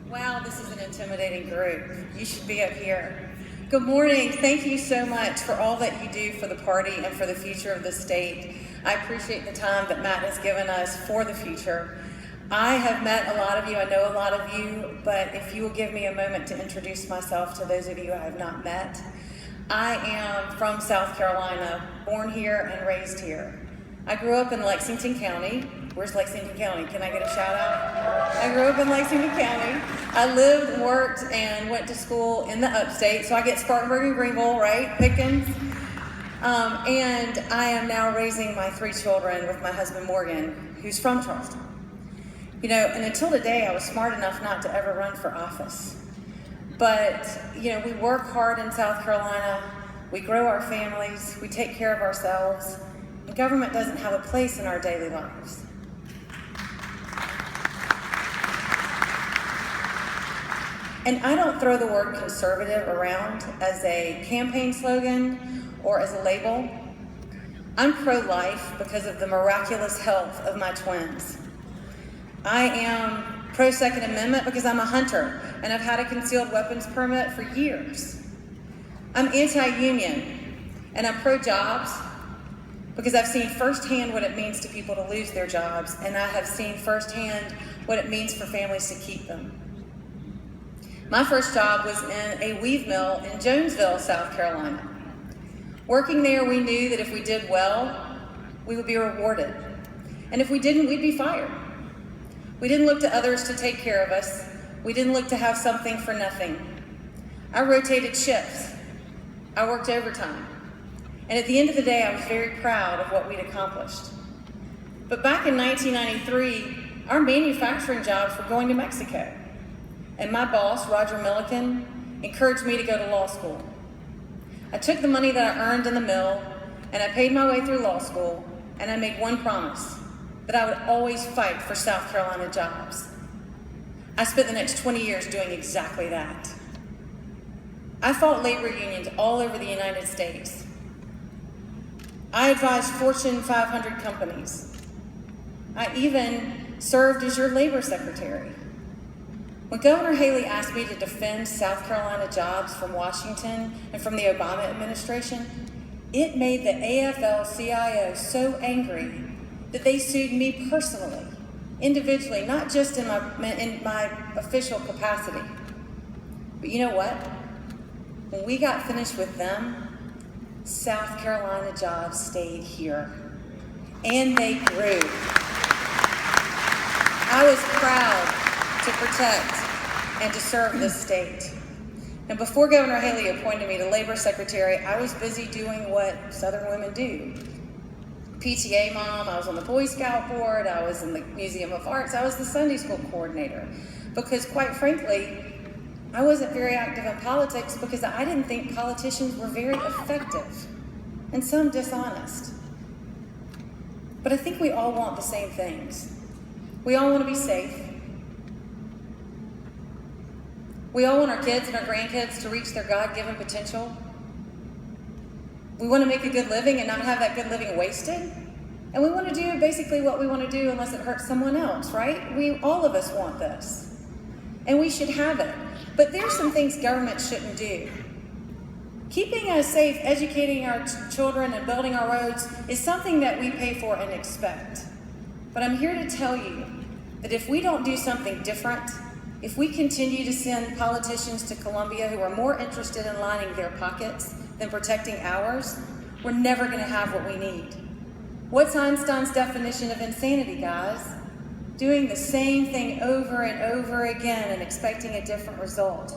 Wow, this is an intimidating group. You should be up here. Good morning. Thank you so much for all that you do for the party and for the future of the state. I appreciate the time that Matt has given us for the future. I have met a lot of you, I know a lot of you, but if you will give me a moment to introduce myself to those of you I have not met. I am from South Carolina, born here and raised here. I grew up in Lexington County. Where's Lexington County? Can I get a shout out? I grew up in Lexington County. I lived, worked, and went to school in the upstate. So I get Spartanburg and Greenville, right? Pickens. And I am now raising my 3 children with my husband Morgan, who's from Charleston. You know, and until today, I was smart enough not to ever run for office. But, you know, we work hard in South Carolina. We grow our families. We take care of ourselves. And government doesn't have a place in our daily lives. And I don't throw the word conservative around as a campaign slogan or as a label. I'm pro-life because of the miraculous health of my twins. I am pro-Second Amendment because I'm a hunter and I've had a concealed weapons permit for years. I'm anti-union and I'm pro-jobs because I've seen firsthand what it means to people to lose their jobs, and I have seen firsthand what it means for families to keep them. My first job was in a weave mill in Jonesville, South Carolina. Working there, we knew that if we did well, we would be rewarded. And if we didn't, we'd be fired. We didn't look to others to take care of us. We didn't look to have something for nothing. I rotated shifts. I worked overtime. And at the end of the day, I was very proud of what we'd accomplished. But back in 1993, our manufacturing jobs were going to Mexico. And my boss, Roger Milliken, encouraged me to go to law school. I took the money that I earned in the mill, and I paid my way through law school, and I made one promise, that I would always fight for South Carolina jobs. I spent the next 20 years doing exactly that. I fought labor unions all over the United States. I advised Fortune 500 companies. I even served as your labor secretary. When Governor Haley asked me to defend South Carolina jobs from Washington and from the Obama administration, it made the AFL-CIO so angry that they sued me personally, individually, not just in my official capacity. But you know what? When we got finished with them, South Carolina jobs stayed here, and they grew. I was proud to protect and to serve this state. And before Governor Haley appointed me to Labor Secretary, I was busy doing what Southern women do. PTA mom, I was on the Boy Scout board, I was in the Museum of Arts, I was the Sunday school coordinator. Because quite frankly, I wasn't very active in politics because I didn't think politicians were very effective and some dishonest. But I think we all want the same things. We all want to be safe. We all want our kids and our grandkids to reach their God-given potential. We want to make a good living and not have that good living wasted. And we want to do basically what we want to do unless it hurts someone else, right? All of us want this. And we should have it. But there's some things government shouldn't do. Keeping us safe, educating our children, and building our roads is something that we pay for and expect. But I'm here to tell you that if we don't do something different, if we continue to send politicians to Columbia who are more interested in lining their pockets than protecting ours, we're never going to have what we need. What's Einstein's definition of insanity, guys? Doing the same thing over and over again and expecting a different result.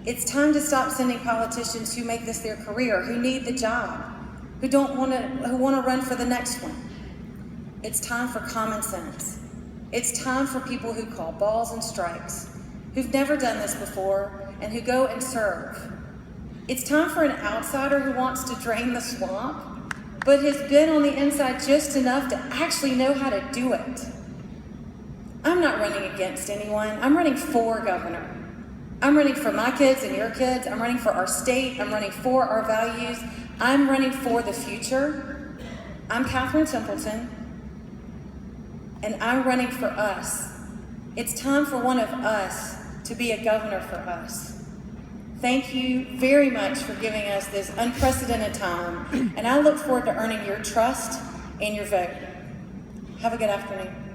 It's time to stop sending politicians who make this their career, who need the job, who want to run for the next one. It's time for common sense. It's time for people who call balls and strikes, who've never done this before, and who go and serve. It's time for an outsider who wants to drain the swamp, but has been on the inside just enough to actually know how to do it. I'm not running against anyone. I'm running for governor. I'm running for my kids and your kids. I'm running for our state. I'm running for our values. I'm running for the future. I'm Catherine Templeton, and I'm running for us. It's time for one of us to be a governor for us. Thank you very much for giving us this unprecedented time, and I look forward to earning your trust and your vote. Have a good afternoon.